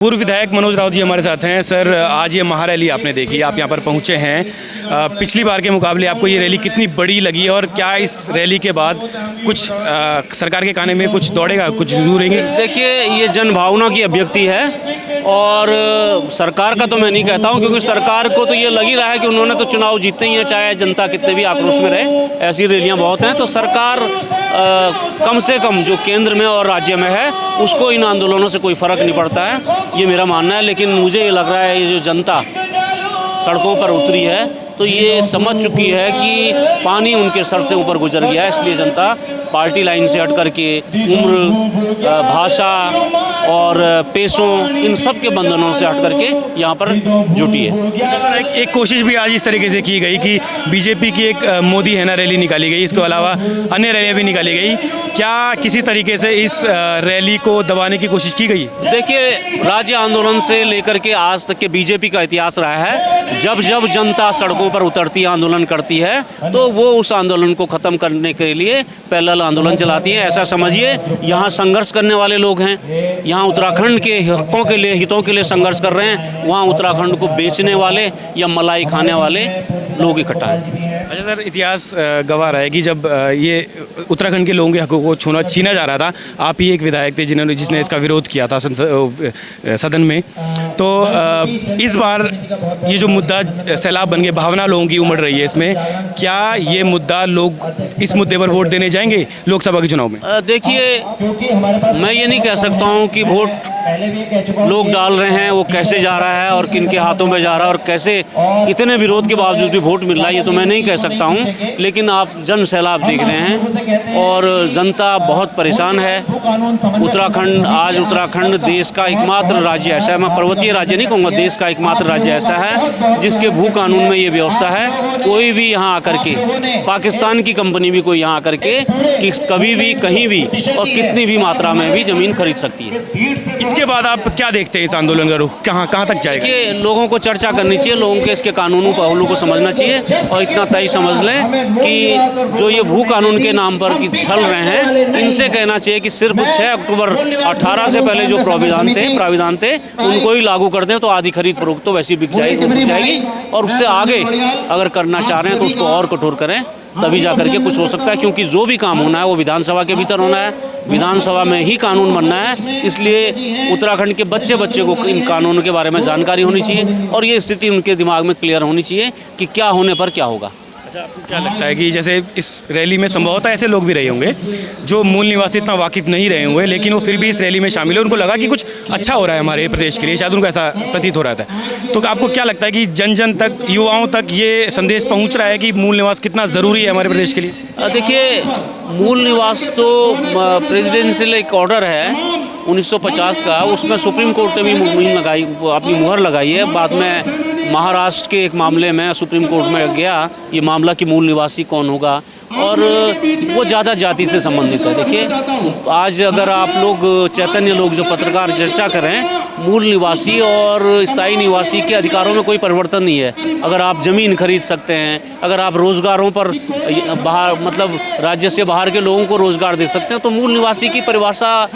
पूर्व विधायक मनोज राउत जी हमारे साथ हैं। सर, आज ये महारैली आपने देखी, आप यहाँ पर पहुँचे हैं। पिछली बार के मुकाबले आपको ये रैली कितनी बड़ी लगी और क्या इस रैली के बाद कुछ सरकार के काने में कुछ दौड़ेगा, कुछ जुड़ेंगे? देखिए, ये जनभावना की अभिव्यक्ति है और सरकार का तो मैं नहीं कहता हूँ, क्योंकि सरकार को तो ये लग ही रहा है कि उन्होंने तो चुनाव जीतते ही हैं, चाहे जनता कितने भी आक्रोश में रहे। ऐसी रैलियाँ बहुत हैं, तो सरकार कम से कम जो केंद्र में और राज्य में है उसको इन आंदोलनों से कोई फ़र्क नहीं पड़ता है, ये मेरा मानना है। लेकिन मुझे ये लग रहा है ये जो जनता सड़कों पर उतरी है तो ये समझ चुकी है कि पानी उनके सर से ऊपर गुजर गया है, इसलिए जनता पार्टी लाइन से हट करके उम्र, भाषा और पेशों, इन सब के बंधनों से हट करके यहाँ पर जुटी है। एक कोशिश भी आज इस तरीके से की गई कि बीजेपी की एक मोदी है ना रैली निकाली गई, इसके अलावा अन्य रैलियाँ भी निकाली गई। क्या किसी तरीके से इस रैली को दबाने की कोशिश की गई? देखिए, राज्य आंदोलन से लेकर के आज तक के बीजेपी का इतिहास रहा है, जब जब जनता सड़कों पर उतरती है, आंदोलन करती है, तो वो उस आंदोलन को ख़त्म करने के लिए पैरेलल आंदोलन चलाती है। ऐसा समझिए, यहाँ संघर्ष करने वाले लोग हैं, यहाँ उत्तराखंड के हकों के लिए, हितों के लिए संघर्ष कर रहे हैं, वहाँ उत्तराखंड को बेचने वाले या मलाई खाने वाले लोग इकट्ठा हैं। अच्छा सर, इतिहास गवाह रहा है कि जब ये उत्तराखंड के लोगों के हकों को छीना जा रहा था, आप ही एक विधायक थे जिसने इसका विरोध किया था सदन में। तो इस बार ये जो मुद्दा सैलाब बन के भावना लोगों की उमड़ रही है, इसमें क्या ये मुद्दा, लोग इस मुद्दे पर वोट देने जाएंगे लोकसभा के चुनाव में? देखिए, मैं ये नहीं कह सकता हूँ कि वोट लोग डाल रहे हैं वो कैसे जा रहा है और किन के हाथों में जा रहा है और कैसे इतने विरोध के बावजूद भी वोट मिल रहा है, ये तो मैं नहीं कह सकता हूँ। लेकिन आप जन सैलाब देख रहे हैं और जनता बहुत परेशान है। उत्तराखंड देश का एकमात्र राज्य ऐसा है, मैं पर्वतीय राज्य नहीं कहूँगा, देश का एकमात्र राज्य ऐसा है जिसके भू कानून में ये व्यवस्था है, कोई भी यहाँ आकर के, पाकिस्तान की कंपनी भी कोई यहाँ आकर के कि कभी भी कहीं भी और कितनी भी मात्रा में भी ज़मीन खरीद सकती है। इसके बाद आप क्या देखते हैं इस आंदोलन का रुख कहाँ तक जाएगा? ये लोगों को चर्चा करनी चाहिए, लोगों के इसके कानूनों पहलू को समझना चाहिए और इतना तय समझ लें कि जो ये भू कानून के नाम पर कि छल रहे हैं, इनसे कहना चाहिए कि सिर्फ 6 अक्टूबर 18 से पहले जो प्राविधान थे उनको ही लागू कर दें, तो आधी खरीद फरोख्त तो वैसी बिक जाएगी और उससे आगे अगर करना चाह रहे हैं तो उसको और कठोर करें, तभी जा करके कुछ हो सकता है। क्योंकि जो भी काम होना है वो विधानसभा के भीतर होना है, विधानसभा में ही कानून बनना है। इसलिए उत्तराखंड के बच्चे को इन कानूनों के बारे में जानकारी होनी चाहिए और ये स्थिति उनके दिमाग में क्लियर होनी चाहिए कि क्या होने पर क्या होगा। अच्छा, आपको क्या लगता है कि जैसे इस रैली में संभवतः ऐसे लोग भी रहे होंगे जो मूल निवासी इतना वाकिफ नहीं रहे होंगे, लेकिन वो फिर भी इस रैली में शामिल है, उनको लगा कि कुछ अच्छा हो रहा है हमारे प्रदेश के लिए, शायद उनको ऐसा प्रतीत हो रहा था। तो आपको क्या लगता है कि जन जन तक, युवाओं तक ये संदेश पहुंच रहा है कि मूल निवास कितना ज़रूरी है हमारे प्रदेश के लिए? देखिए, मूल निवास तो प्रेसिडेंशियल एक ऑर्डर है 1950 का, उसमें सुप्रीम कोर्ट ने भी अपनी मुहर लगाई है। बाद में महाराष्ट्र के एक मामले में सुप्रीम कोर्ट में गया ये मामला कि मूल निवासी कौन होगा, और वो ज़्यादा जाति से संबंधित है। देखिए, आज अगर आप लोग चैतन्य लोग जो पत्रकार चर्चा करें, मूल निवासी और स्थायी निवासी के अधिकारों में कोई परिवर्तन नहीं है। अगर आप ज़मीन खरीद सकते हैं, अगर आप रोज़गारों पर बाहर, मतलब राज्य से बाहर के लोगों को रोज़गार दे सकते हैं, तो मूल निवासी की परिभाषा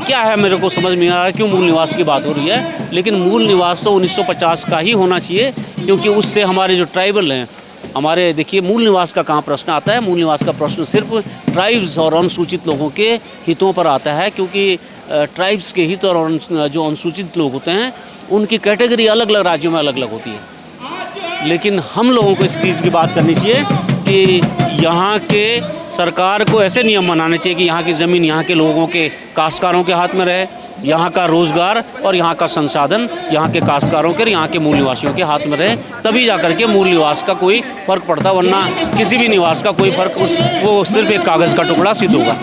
क्या है मेरे को समझ में आ रहा है क्यों मूल निवास की बात हो रही है। लेकिन मूल निवास तो 1950 का ही होना चाहिए, क्योंकि उससे हमारे जो ट्राइबल हैं, हमारे, देखिए, मूल निवास का कहाँ प्रश्न आता है? मूल निवास का प्रश्न सिर्फ ट्राइब्स और अनुसूचित लोगों के हितों पर आता है, क्योंकि ट्राइब्स के हित और जो अनुसूचित लोग होते हैं उनकी कैटेगरी अलग अलग राज्यों में अलग अलग होती है। लेकिन हम लोगों को इस चीज़ की बात करनी चाहिए कि यहाँ के सरकार को ऐसे नियम बनाने चाहिए कि यहाँ की ज़मीन यहाँ के लोगों के, काश्तकारों के हाथ में रहे, यहाँ का रोज़गार और यहाँ का संसाधन यहाँ के काश्तकारों के और यहाँ के मूल निवासियों के हाथ में रहे, तभी जाकर के मूल निवास का कोई फ़र्क पड़ता, वरना किसी भी निवास का कोई फ़र्क, वो सिर्फ एक कागज़ का टुकड़ा सिद्ध होगा।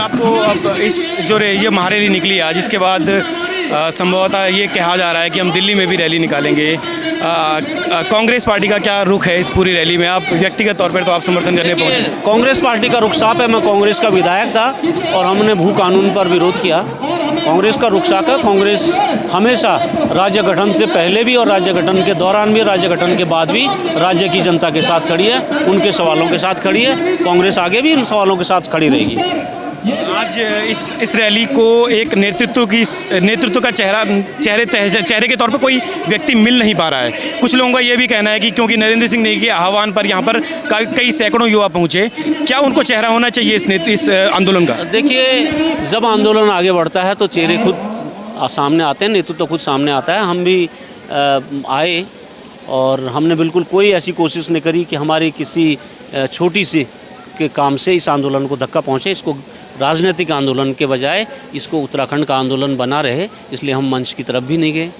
आपको अब इस जो ये महारैली निकली आज, इसके बाद संभवतः ये कहा जा रहा है कि हम दिल्ली में भी रैली निकालेंगे। कांग्रेस पार्टी का क्या रुख है इस पूरी रैली में? आप व्यक्तिगत तौर पर तो आप समर्थन करने पहुंचे। कांग्रेस पार्टी का रुख साफ है, मैं कांग्रेस का विधायक था और हमने भू कानून पर विरोध किया। कांग्रेस का रुख साफ है। कांग्रेस हमेशा राज्य गठन से पहले भी और राज्य गठन के दौरान भी, राज्य गठन के बाद भी राज्य की जनता के साथ खड़ी है, उनके सवालों के साथ खड़ी है। कांग्रेस आगे भी इन सवालों के साथ खड़ी रहेगी। आज इस रैली को एक नेतृत्व का चेहरे के तौर पर कोई व्यक्ति मिल नहीं पा रहा है। कुछ लोगों का ये भी कहना है कि क्योंकि नरेंद्र सिंह नेगी के आह्वान पर यहाँ पर कई सैकड़ों युवा पहुँचे, क्या उनको चेहरा होना चाहिए इस आंदोलन का? देखिए, जब आंदोलन आगे बढ़ता है तो चेहरे खुद सामने आते हैं, नेतृत्व खुद सामने आता है। हम भी आए और हमने बिल्कुल कोई ऐसी कोशिश नहीं करी कि हमारी किसी छोटी सी के काम से इस आंदोलन को धक्का पहुँचे। इसको राजनीतिक आंदोलन के बजाय इसको उत्तराखंड का आंदोलन बना रहे, इसलिए हम मंच की तरफ भी नहीं गए,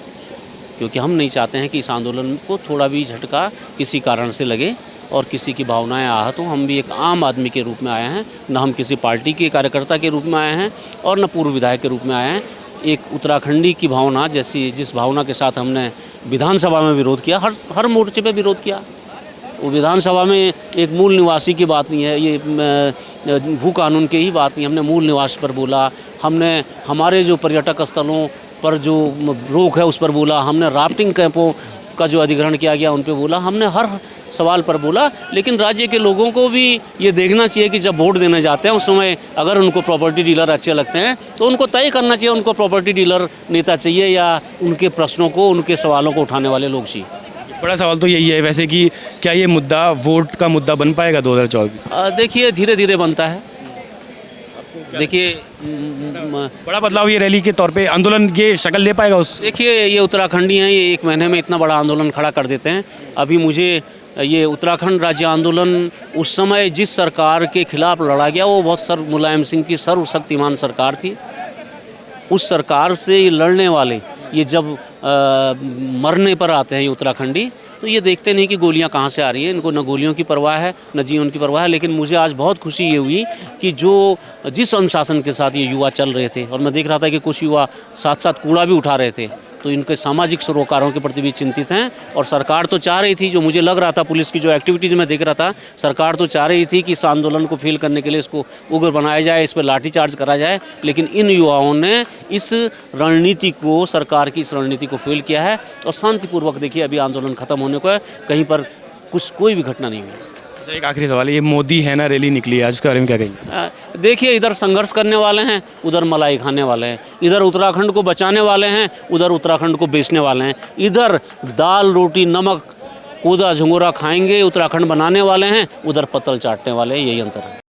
क्योंकि हम नहीं चाहते हैं कि इस आंदोलन को थोड़ा भी झटका किसी कारण से लगे और किसी की भावनाएं आहत हों। हम भी एक आम आदमी के रूप में आए हैं, न हम किसी पार्टी के कार्यकर्ता के रूप में आए हैं और न पूर्व विधायक के रूप में आए हैं। एक उत्तराखंडी की भावना जिस भावना के साथ हमने विधानसभा में विरोध किया, हर मोर्चे पे विरोध किया। वो विधानसभा में एक मूल निवासी की बात नहीं है, ये भू कानून की ही बात नहीं। हमने मूल निवास पर बोला, हमने हमारे जो पर्यटक स्थलों पर जो रोक है उस पर बोला, हमने राफ्टिंग कैंपों का जो अधिग्रहण किया गया उन पर बोला, हमने हर सवाल पर बोला। लेकिन राज्य के लोगों को भी ये देखना चाहिए कि जब वोट देने जाते हैं उस समय अगर उनको प्रॉपर्टी डीलर अच्छे लगते हैं तो उनको तय करना चाहिए उनको प्रॉपर्टी डीलर नेता चाहिए या उनके प्रश्नों को, उनके सवालों को उठाने वाले लोग चाहिए। बड़ा सवाल तो यही है वैसे कि क्या ये मुद्दा वोट का मुद्दा बन पाएगा 2024? देखिए, धीरे धीरे बनता है। देखिए, बड़ा बदलाव ये रैली के तौर पे आंदोलन ये शक्ल ले पाएगा उस? देखिए, ये उत्तराखंडी हैं, ये 1 महीने में इतना बड़ा आंदोलन खड़ा कर देते हैं। अभी मुझे ये उत्तराखंड राज्य आंदोलन उस समय जिस सरकार के खिलाफ लड़ा गया वो बहुत मुलायम सिंह की सर्वशक्तिमान सरकार थी। उस सरकार से ये लड़ने वाले ये जब मरने पर आते हैं ये उत्तराखंडी, तो ये देखते नहीं कि गोलियां कहाँ से आ रही हैं। इनको न गोलियों की परवाह है न जीवन की परवाह है। लेकिन मुझे आज बहुत खुशी ये हुई कि जिस अनुशासन के साथ ये युवा चल रहे थे, और मैं देख रहा था कि कुछ युवा साथ साथ कूड़ा भी उठा रहे थे, तो इनके सामाजिक सरोकारों के प्रति भी चिंतित हैं। और सरकार तो चाह रही थी, जो मुझे लग रहा था पुलिस की जो एक्टिविटीज़ में देख रहा था, सरकार तो चाह रही थी कि इस आंदोलन को फेल करने के लिए इसको उग्र बनाया जाए, इस पर लाठीचार्ज करा जाए। लेकिन इन युवाओं ने इस रणनीति को, सरकार की इस रणनीति को फेल किया है और शांतिपूर्वक देखिए अभी आंदोलन खत्म होने को है, कहीं पर कोई भी घटना नहीं हुई। अच्छा, एक आखिरी सवाल है, ये मोदी है ना रैली निकली है, आज के बारे में क्या कहेंगे? देखिए, इधर संघर्ष करने वाले हैं, उधर मलाई खाने वाले हैं। इधर उत्तराखंड को बचाने वाले हैं, उधर उत्तराखंड को बेचने वाले हैं। इधर दाल रोटी नमक कूदा झंगोरा खाएंगे उत्तराखंड बनाने वाले हैं, उधर पत्तल चाटने वाले हैं। यही अंतर है।